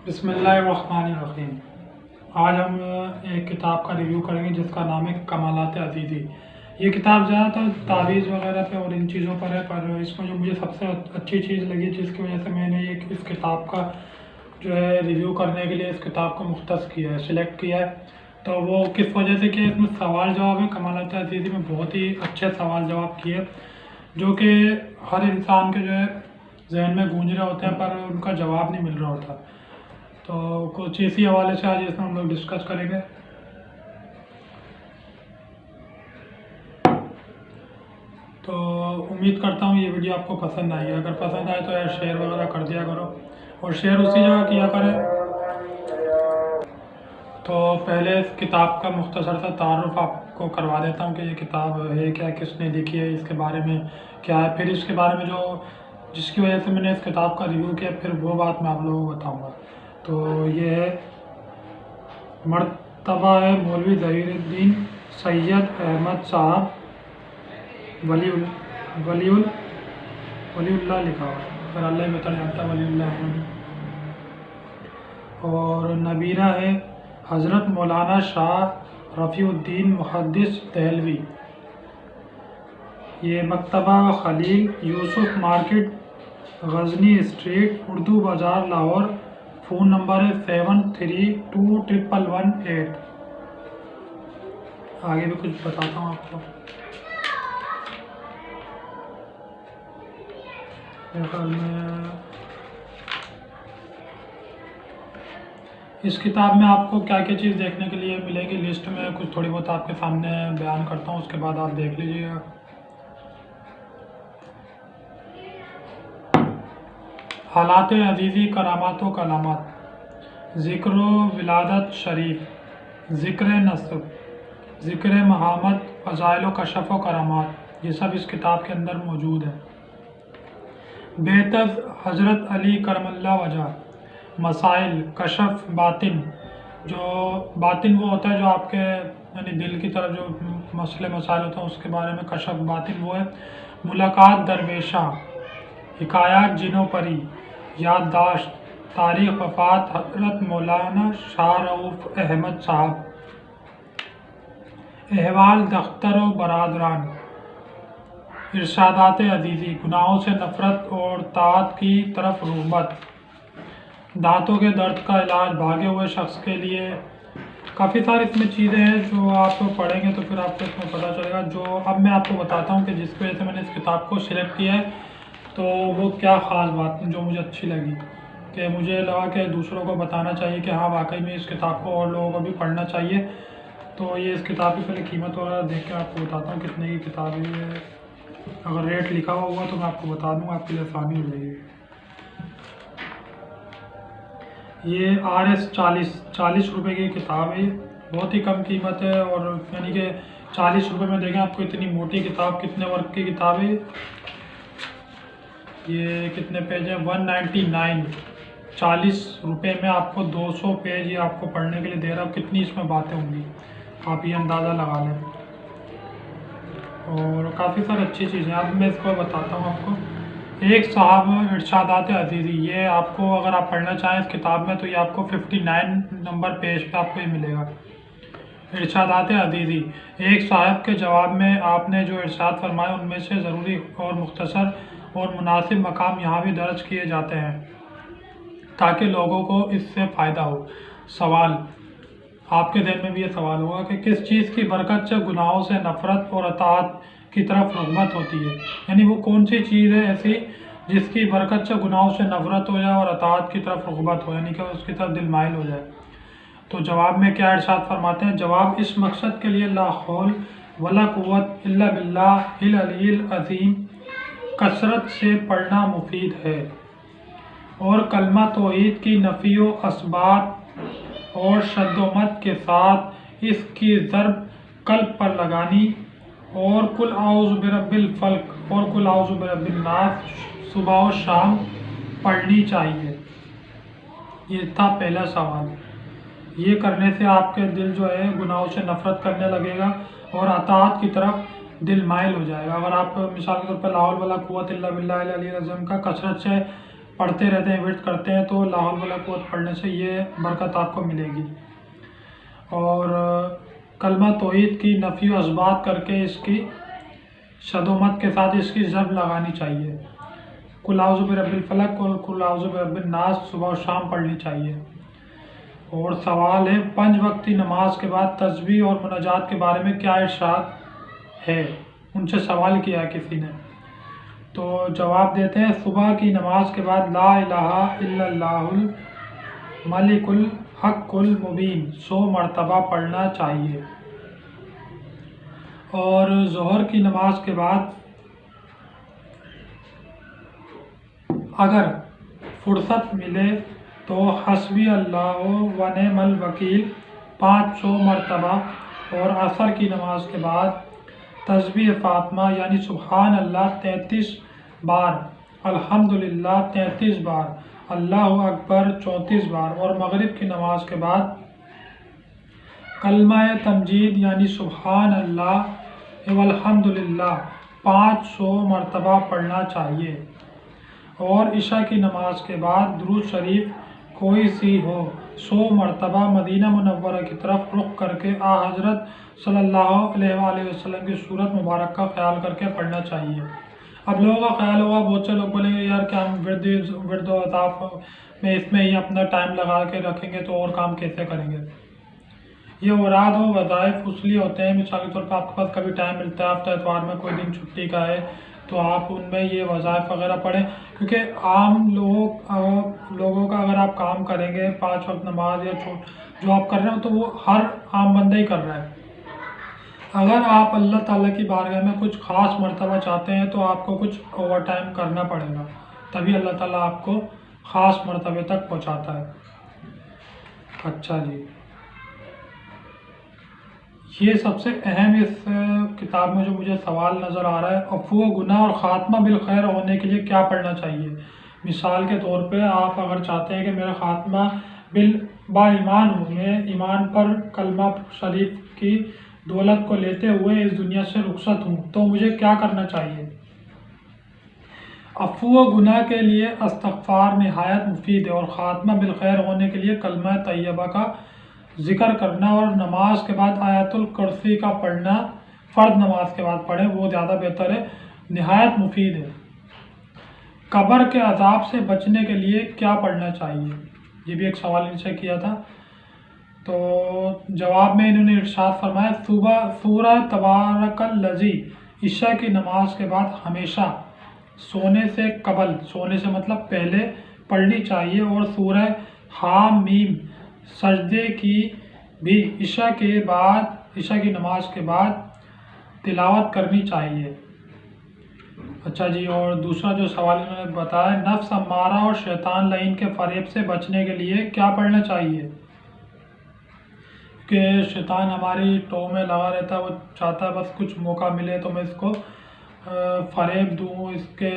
بسم اللہ الرحمن الرحیم۔ آج ہم ایک کتاب کا ریویو کریں گے جس کا نام ہے کمالات عزیزی۔ یہ کتاب زیادہ تر تعویذ وغیرہ پہ اور ان چیزوں پر ہے، پر اس میں جو مجھے سب سے اچھی چیز لگی جس کی وجہ سے میں نے اس کتاب کا جو ہے ریویو کرنے کے لیے اس کتاب کو مختص کیا ہے، سلیکٹ کیا ہے، تو وہ کس وجہ سے کہ اس میں سوال جواب ہے۔ کمالات عزیزی میں بہت ہی اچھے سوال جواب کیے جو کہ ہر انسان کے جو ہے ذہن میں گونج رہے ہوتے ہیں پر ان کا جواب نہیں مل رہا ہوتا، تو کچھ اسی حوالے سے آج اس میں ہم لوگ ڈسکس کریں گے۔ تو امید کرتا ہوں یہ ویڈیو آپ کو پسند آئی ہے، اگر پسند آئے تو یار شیئر وغیرہ کر دیا کرو، اور شیئر اسی جگہ کیا کریں۔ تو پہلے اس کتاب کا مختصر سا تعارف آپ کو کروا دیتا ہوں کہ یہ کتاب ہے کیا، کس نے لکھی ہے، اس کے بارے میں کیا ہے، پھر اس کے بارے میں جس کی وجہ سے میں نے اس کتاب کا ریویو کیا پھر وہ بات میں آپ لوگوں کو بتاؤں گا۔ تو یہ ہے مرتبہ ہے مولوی ظہیر الدین سید احمد صاحب ولی اللہ لکھا ہوا ہے، اگر اللہ ہی بتا جانتا ولی اللہ احمد۔ اور نبیرہ ہے حضرت مولانا شاہ رفیع الدین محدث دہلوی۔ یہ مکتبہ خلیل یوسف مارکیٹ غزنی اسٹریٹ اردو بازار لاہور، فون نمبر ہے 73211118۔ آگے بھی کچھ بتاتا ہوں آپ کو۔ میرے خیال میں اس کتاب میں آپ کو کیا کیا چیز دیکھنے کے لیے ملے گی، لسٹ میں کچھ تھوڑی بہت آپ کے سامنے بیان کرتا ہوں، اس کے بعد آپ دیکھ لیجیے گا۔ حالات عزیزی، کرامات و کلامات، ذکر و ولادت شریف، ذکر نسب، ذکر محمد، فضائل و کشف و کرامات، یہ سب اس کتاب کے اندر موجود ہے۔ بیعت حضرت علی کرم اللہ وجہ، مسائل، کشف باطن، جو باطن وہ ہوتا ہے جو آپ کے یعنی دل کی طرف جو مسئلے مسائل ہوتے ہیں اس کے بارے میں، کشف باطن وہ ہے۔ ملاقات درویشاں، حکایات جن و پری، یادداشت، تاریخ وفات حضرت مولانا شاہ رؤوف احمد صاحب، احوال دختر و برادران، ارشادات عزیزی، گناہوں سے نفرت اور طاعت کی طرف رغبت، دانتوں کے درد کا علاج بھاگے ہوئے شخص کے لیے۔ کافی ساری اس میں چیزیں ہیں جو آپ پڑھیں گے تو پھر آپ کو اس میں پتہ چلے گا۔ جو اب میں آپ کو بتاتا ہوں کہ جس کی وجہ سے میں نے اس کتاب کو سلیکٹ کیا ہے تو وہ کیا خاص بات جو مجھے اچھی لگی، کہ مجھے لگا کہ دوسروں کو بتانا چاہیے کہ ہاں واقعی میں اس کتاب کو اور لوگوں کو بھی پڑھنا چاہیے۔ تو یہ اس کتاب کی پہلے قیمت وغیرہ دیکھ کے آپ کو بتاتا ہوں کتنے کی کتاب ہے۔ اگر ریٹ لکھا ہوا ہوگا تو میں آپ کو بتا دوں گا، آپ کے لیے آسانی ہو جائے گی۔ یہ RS 40 روپے کی کتاب ہے، بہت ہی کم قیمت ہے، اور یعنی کہ 40 روپے میں دیکھیں آپ کو اتنی موٹی کتاب، کتنے ورق کی کتاب ہے۔ یہ کتنے پیج ہے؟ 199، 40 روپے میں آپ کو 200 پیج یہ آپ کو پڑھنے کے لیے دے رہا ہے۔ کتنی اس میں باتیں ہوں گی آپ یہ اندازہ لگا لیں، اور کافی ساری اچھی چیزیں۔ اب میں اس کو بتاتا ہوں آپ کو۔ ایک صاحب ارشادات عزیزی، یہ آپ کو اگر آپ پڑھنا چاہیں اس کتاب میں تو یہ آپ کو 59 نمبر پیج پہ آپ کو یہ ملے گا۔ ارشادات عزیزی، ایک صاحب کے جواب میں آپ نے جو ارشاد فرمائے ان میں سے ضروری اور مختصر اور مناسب مقام یہاں بھی درج کیے جاتے ہیں تاکہ لوگوں کو اس سے فائدہ ہو۔ سوال، آپ کے ذہن میں بھی یہ سوال ہوگا کہ کس چیز کی برکت سے گناہوں سے نفرت اور اطاعت کی طرف رغبت ہوتی ہے، یعنی وہ کون سی چیز ہے ایسی جس کی برکت سے گناہوں سے نفرت ہو جائے اور اطاعت کی طرف رغبت ہو، یعنی کہ اس کی طرف دل مائل ہو جائے۔ تو جواب میں کیا ارشاد فرماتے ہیں؟ جواب، اس مقصد کے لیے لا حول ولا قوت الا باللہ العلی العظیم کثرت سے پڑھنا مفید ہے، اور کلمہ توحید کی نفی و اثبات اور شد و مد کے ساتھ اس کی ضرب قلب پر لگانی، اور قل اعوذ برب الفلق اور قل اعوذ برب الناس صبح و شام پڑھنی چاہیے۔ یہ تھا پہلا سوال۔ یہ کرنے سے آپ کے دل جو ہے گناہوں سے نفرت کرنے لگے گا اور اطاعت کی طرف دل مائل ہو جائے گا۔ اگر آپ مثال کے طور پر لا حول ولا قوت الا باللہ العلی العظیم کا کثرت سے پڑھتے رہتے ہیں، ورد کرتے ہیں، تو لا حول ولا قوت پڑھنے سے یہ برکت آپ کو ملے گی۔ اور کلمہ توحید کی نفی و اثبات کر کے اس کی شد و مد کے ساتھ اس کی ضرب لگانی چاہیے۔ قل اعوذ برب الفلق اور قل اعوذ برب الناس صبح و شام پڑھنی چاہیے۔ اور سوال ہے 5 وقتی نماز کے بعد تسبیح اور مناجات کے بارے میں کیا ارشاد ہے؟ ان سے سوال کیا کسی نے، تو جواب دیتے ہیں صبح کی نماز کے بعد لا الہ الا اللہ الملک الحق المبین 100 مرتبہ پڑھنا چاہیے۔ اور ظہر کی نماز کے بعد اگر فرصت ملے تو حسبی اللہ و نعم الوکیل 500 مرتبہ، اور عصر کی نماز کے بعد تسبیح فاطمہ یعنی سبحان اللہ 33 بار، الحمدللہ 33 بار، اللہ اکبر 34 بار، اور مغرب کی نماز کے بعد کلمہ تمجید یعنی سبحان اللہ والحمدللہ 500 مرتبہ پڑھنا چاہیے۔ اور عشاء کی نماز کے بعد درود شریف کوئی سی ہو 100 مرتبہ مدینہ منورہ کی طرف رخ کر کے حضرت صلی اللہ علیہ وآلہ وسلم کی صورت مبارک کا خیال کر کے پڑھنا چاہیے۔ اب لوگوں کا خیال ہوگا، بہت سے لوگ بولیں گے یار کیا ہم ورد و اضاف میں اس میں ہی اپنا ٹائم لگا کے رکھیں گے تو اور کام کیسے کریں گے؟ یہ اوراد و وظائف اس لیے ہوتے ہیں، مثال کے طور پر آپ کے پاس کبھی ٹائم ملتا ہے، ہفتہ اتوار میں کوئی دن چھٹی کا ہے تو آپ ان میں یہ وظائف وغیرہ پڑھیں، کیونکہ عام لوگوں کا اگر آپ کام کریں گے 5 وقت نماز یا جو آپ کر رہے ہیں تو وہ ہر عام بندہ ہی کر رہا ہے۔ اگر آپ اللہ تعالیٰ کی بارگاہ میں کچھ خاص مرتبہ چاہتے ہیں تو آپ کو کچھ اوور ٹائم کرنا پڑے گا، تبھی اللہ تعالیٰ آپ کو خاص مرتبے تک پہنچاتا ہے۔ اچھا جی، یہ سب سے اہم اس کتاب میں جو مجھے سوال نظر آ رہا ہے، عفو و گناہ اور خاتمہ بالخیر ہونے کے لیے کیا پڑھنا چاہیے؟ مثال کے طور پہ آپ اگر چاہتے ہیں کہ میرا خاتمہ با ایمان ہوں، میں ایمان پر کلمہ شریف کی دولت کو لیتے ہوئے اس دنیا سے رخصت ہوں، تو مجھے کیا کرنا چاہیے؟ عفو و گناہ کے لیے استغفار نہایت مفید ہے، اور خاتمہ بالخیر ہونے کے لیے کلمہ طیبہ کا ذکر کرنا اور نماز کے بعد آیت الکرسی کا پڑھنا، فرض نماز کے بعد پڑھیں، وہ زیادہ بہتر ہے، نہایت مفید ہے۔ قبر کے عذاب سے بچنے کے لیے کیا پڑھنا چاہیے؟ یہ بھی ایک سوال ان سے کیا تھا، تو جواب میں انہوں نے ارشاد فرمایا سورہ تبارک الذی عشاء کی نماز کے بعد ہمیشہ سونے سے قبل، سونے سے مطلب پہلے پڑھنی چاہیے، اور سورہ حامیم سجدے کی بھی عشاء کی نماز کے بعد تلاوت کرنی چاہیے۔ اچھا جی، اور دوسرا جو سوال انہوں نے بتایا، نفس امارہ اور شیطان لعین کے فریب سے بچنے کے لیے کیا پڑھنا چاہیے؟ کہ شیطان ہماری ٹو میں لگا رہتا ہے، وہ چاہتا ہے بس کچھ موقع ملے تو میں اس کو فریب دوں، اس کے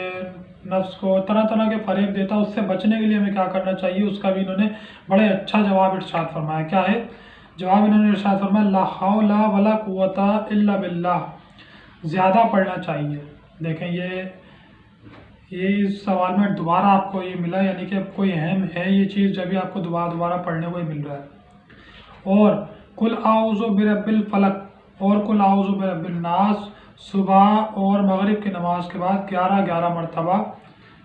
نفس کو طرح طرح کے فریب دیتا، اس سے بچنے کے لیے ہمیں کیا کرنا چاہیے؟ اس کا بھی انہوں نے بڑے اچھا جواب ارشاد فرمایا۔ کیا ہے جواب؟ انہوں نے ارشاد فرمایا لا حول ولا قوت الا باللہ، زیادہ پڑھنا چاہیے۔ دیکھیں یہ اس سوال میں دوبارہ آپ کو یہ ملا، یعنی کہ کوئی اہم ہے یہ چیز جب بھی آپ کو دوبارہ پڑھنے کو ہی مل رہا ہے۔ اور قل اعوذ برب الفلق اور قل اعوذ برب الناس صبح اور مغرب کی نماز کے بعد 11 مرتبہ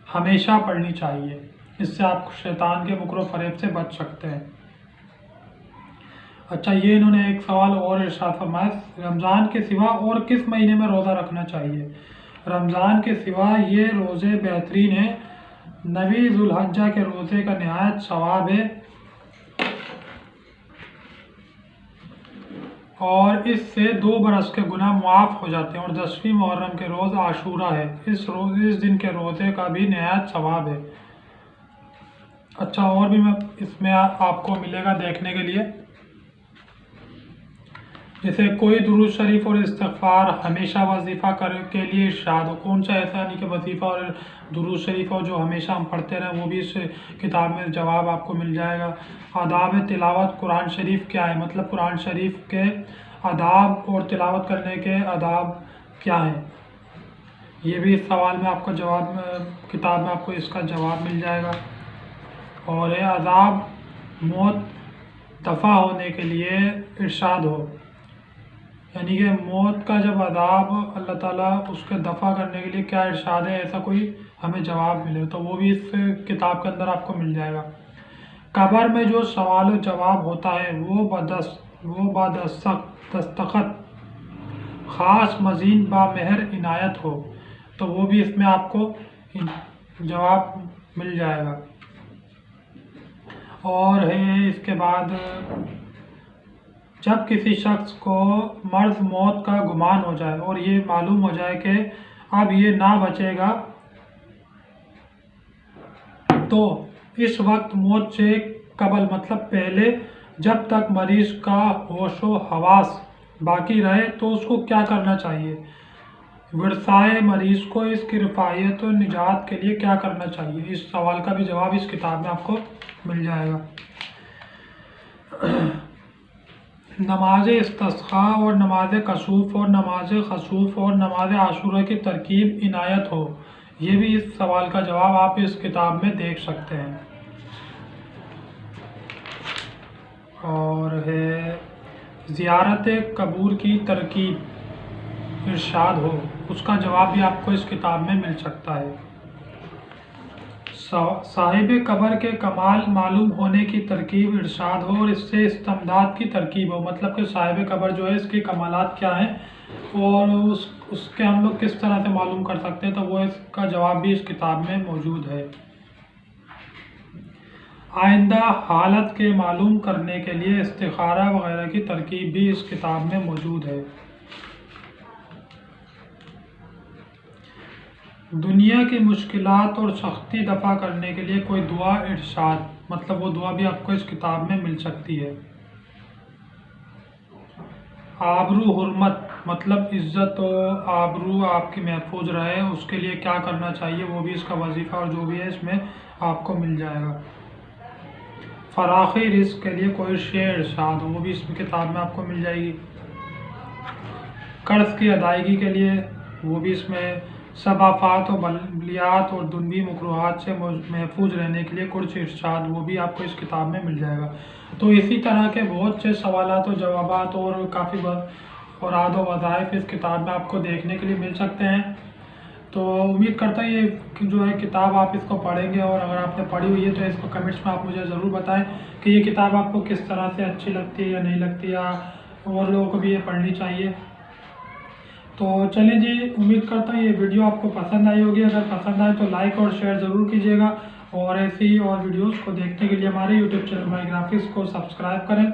ہمیشہ پڑھنی چاہیے، اس سے آپ شیطان کے مکر و فریب سے بچ سکتے ہیں۔ اچھا، یہ انہوں نے ایک سوال اور ارشاد فرمایا، رمضان کے سوا اور کس مہینے میں روزہ رکھنا چاہیے؟ رمضان کے سوا یہ روزے بہترین ہیں، 9 ذوالحجہ کے روزے کا نہایت ثواب ہے، اور اس سے 2 برس کے گناہ معاف ہو جاتے ہیں، اور 10ویں محرم کے روز عاشورہ ہے، اس دن کے روزے کا بھی نہایت ثواب ہے۔ اچھا، اور بھی اس میں آپ کو ملے گا دیکھنے کے لیے، جیسے کوئی درود شریف اور استغفار ہمیشہ وظیفہ کے لیے ارشاد ہو، کون سا ایسا نہیں کہ وظیفہ اور درود شریف ہو جو ہمیشہ ہم پڑھتے رہیں، وہ بھی اس کتاب میں جواب آپ کو مل جائے گا۔ آداب تلاوت قرآن شریف کیا ہے؟ مطلب قرآن شریف کے آداب اور تلاوت کرنے کے آداب کیا ہیں؟ یہ بھی اس سوال میں آپ کو جواب کتاب میں آپ کو اس کا جواب مل جائے گا۔ اور ہے عذاب موت دفع ہونے کے لیے ارشاد ہو، یعنی کہ موت کا جب عذاب اللہ تعالیٰ اس کے دفع کرنے کے لیے کیا ارشاد ہے، ایسا کوئی ہمیں جواب ملے تو وہ بھی اس کتاب کے اندر آپ کو مل جائے گا۔ قبر میں جو سوال و جواب ہوتا ہے وہ دستخط خاص مزین بامہر عنایت ہو، تو وہ بھی اس میں آپ کو جواب مل جائے گا۔ اور ہے اس کے بعد جب کسی شخص کو مرض موت کا گمان ہو جائے اور یہ معلوم ہو جائے کہ اب یہ نہ بچے گا، تو اس وقت موت سے قبل مطلب پہلے جب تک مریض کا ہوش و حواس باقی رہے تو اس کو کیا کرنا چاہیے؟ ورثائے مریض کو اس کی رفاہیت و نجات کے لیے کیا کرنا چاہیے؟ اس سوال کا بھی جواب اس کتاب میں آپ کو مل جائے گا۔ نماز استسقاء اور نماز کسوف اور نماز خسوف اور نماز عاشورہ کی ترکیب عنایت ہو، یہ بھی اس سوال کا جواب آپ اس کتاب میں دیکھ سکتے ہیں۔ اور ہے زیارت قبور کی ترکیب ارشاد ہو، اس کا جواب بھی آپ کو اس کتاب میں مل سکتا ہے۔ صاحب قبر کے کمال معلوم ہونے کی ترکیب ارشاد ہو اور اس سے استمداد کی ترکیب ہو، مطلب کہ صاحب قبر جو ہے اس کے کمالات کیا ہیں اور اس کے ہم لوگ کس طرح سے معلوم کر سکتے ہیں، تو وہ اس کا جواب بھی اس کتاب میں موجود ہے۔ آئندہ حالت کے معلوم کرنے کے لیے استخارہ وغیرہ کی ترکیب بھی اس کتاب میں موجود ہے۔ دنیا کی مشکلات اور سختی دفع کرنے کے لیے کوئی دعا ارشاد، مطلب وہ دعا بھی آپ کو اس کتاب میں مل سکتی ہے۔ آبرو حرمت مطلب عزت و آبرو آپ کی محفوظ رہے، اس کے لیے کیا کرنا چاہیے، وہ بھی اس کا وظیفہ اور جو بھی ہے اس میں آپ کو مل جائے گا۔ فراخی رزق کے لیے کوئی شے ارشاد ہو، وہ بھی اس کتاب میں آپ کو مل جائے گی۔ قرض کی ادائیگی کے لیے وہ بھی اس میں سب آفات و بلیات اور دنوی مکروہات سے محفوظ رہنے کے لیے کچھ ارشاد، وہ بھی آپ کو اس کتاب میں مل جائے گا۔ تو اسی طرح کے بہت سے سوالات و جوابات اور کافی اوراد و وظائف اس کتاب میں آپ کو دیکھنے کے لیے مل سکتے ہیں۔ تو امید کرتا ہوں یہ جو ہے کتاب آپ اس کو پڑھیں گے، اور اگر آپ نے پڑھی ہوئی ہے تو اس کو کمنٹس میں آپ مجھے ضرور بتائیں کہ یہ کتاب آپ کو کس طرح سے اچھی لگتی ہے یا نہیں لگتی، یا اور لوگوں کو بھی یہ پڑھنی چاہیے۔ تو چلیں جی، امید کرتا ہوں یہ ویڈیو آپ کو پسند آئی ہوگی۔ اگر پسند آئے تو لائک اور شیئر ضرور کیجیے گا، اور ایسی اور ویڈیوز کو دیکھنے کے لیے ہمارے یوٹیوب چینل مائی گرافکس کو سبسکرائب کریں۔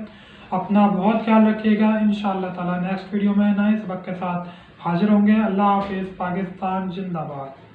اپنا بہت خیال رکھیے گا، انشاءاللہ تعالی نیکسٹ ویڈیو میں نئے سبق کے ساتھ حاضر ہوں گے۔ اللہ حافظ، پاکستان زندہ باد۔